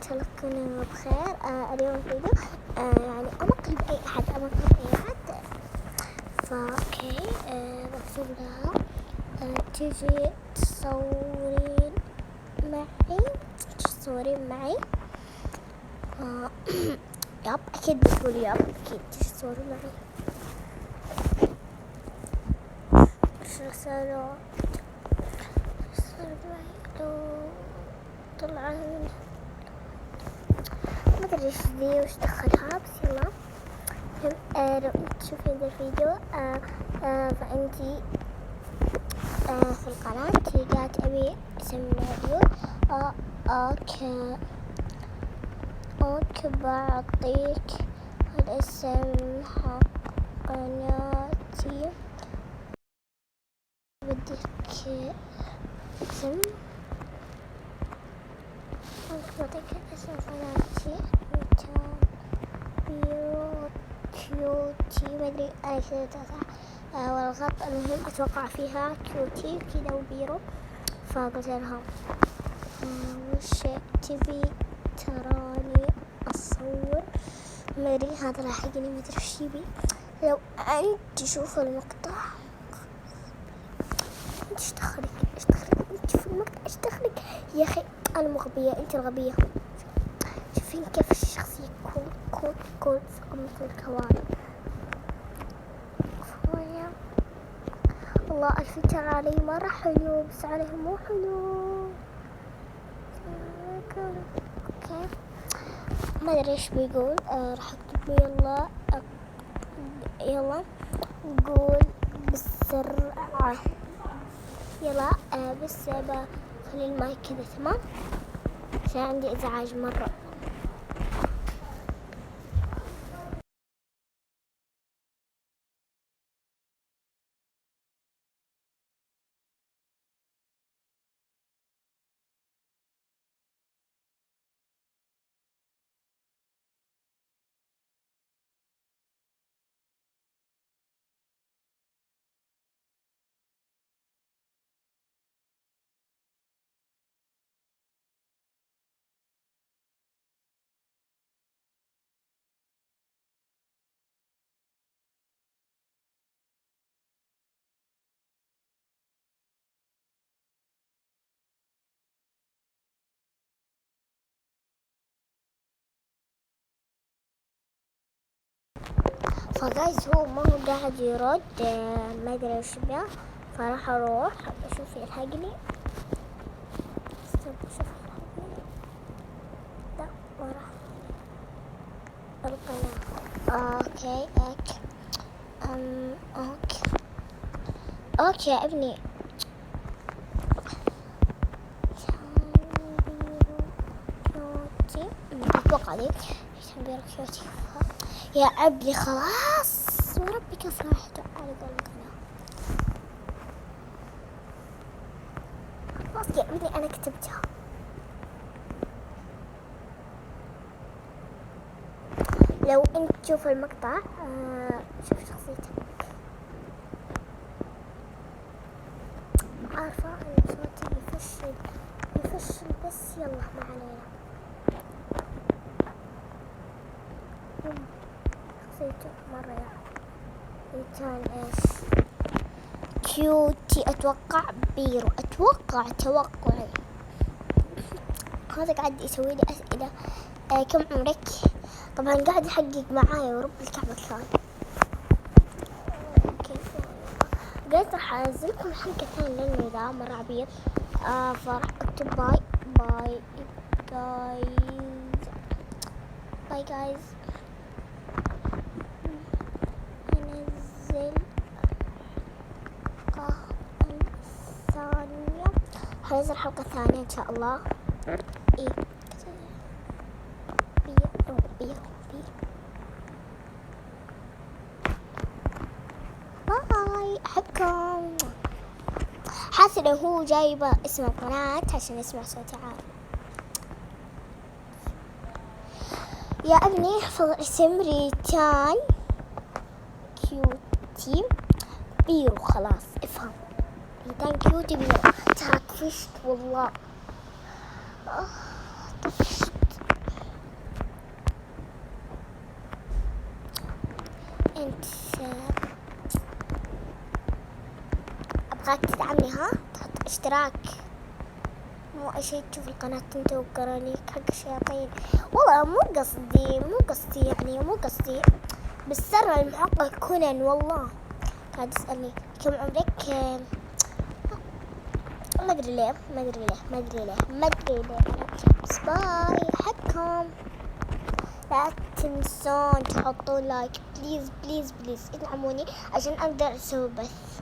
شاء الله تكونوا بخير. اليوم فيديو يعني أمقلب أي أحد، أمقلب أي أحد. فأوكي بكتب لها تيجي تصورين معي. ياب أكيد بتقول ياب، أكيد تيجي تصورين معي. رسالة لو طلع ما أدري إيش ذي وش دخلها، بس يلا. لو أنت تشوفين ذا الفيديو فأنتي في القناة قالت أبي اسم فيديو أوكي بعطيك الاسم حق قناتي، بدك اسم بعطيك اسم قناتي كيوتي، ما أدري أنا كذا صح والغلط، المهم أتوقع فيها كيوتي كذا وبيرو. فقلت لها وش تبي تراني أصور، ما أدري هذا لاحقني ما أدري وش يبي. لو أنت تشوف المقطع أنت إيش دخلك أنت في المقطع، إيش دخلك يا أخي؟ أنا مو غبية، أنت الغبية. شوفين كيف الشخصية كول مثل الكوارث. والله الفكرة علي مرة حلو، بس عليه مو حلو. اوكي ما ادري ايش بيقول. راح اكتب له يلا قول بسرعة، يلا بس بخلي المايك كذا تمام عشان عندي ازعاج مرة. فجايز هو ما هو قاعد يرد، ما ادري ايش بيه، فراح اروح اشوف يلحقني. لا وراح القناة. اوكي يا ابني. اتوقع دي كيوتي يا ابني. خلاص وربي كيف راح على القناة. خلاص يا ابني انا كتبتها. لو انت تشوف المقطع شوف شخصيتك، عارفة ان صوتي يفشل بس يلا ما علينا. شخصيته مرة يعني كان ايش كيوتي، اتوقع بيرو، توقعي هذا قاعد يسوي لي اسئلة. كم عمرك؟ طبعا قاعد يحقق معايا ورب الكعبة الثاني. قلت راح انزلكم الحلقة الثانية لانه ذا مرة عبيط. فراح اكتب باي جايز. انزل ثانية، حنزل حلقة ثانية ان شاء الله. ايه بير باي، احبكم. حاسس انه هو جايبه اسم القناة عشان يسمع صوتي عالي. يا ابني احفظ اسم ريتان كيوتي بيرو، خلاص افهم. ريتان كيوتي بيرو. ترى طفشت والله، طفشت. انت ابغاك تدعمني، ها، تحط اشتراك، مو اي شيء تشوف القناة انت وقرانيك حق الشياطين. والله مو قصدي يعني مو قصدي، بالسر المحقق كونان. والله قاعد يسألني كم عمرك، ما ادري ليه. بس باي، احبكم. لا تنسون تحطون لايك، بليز ادعموني عشان اقدر اسوي بث.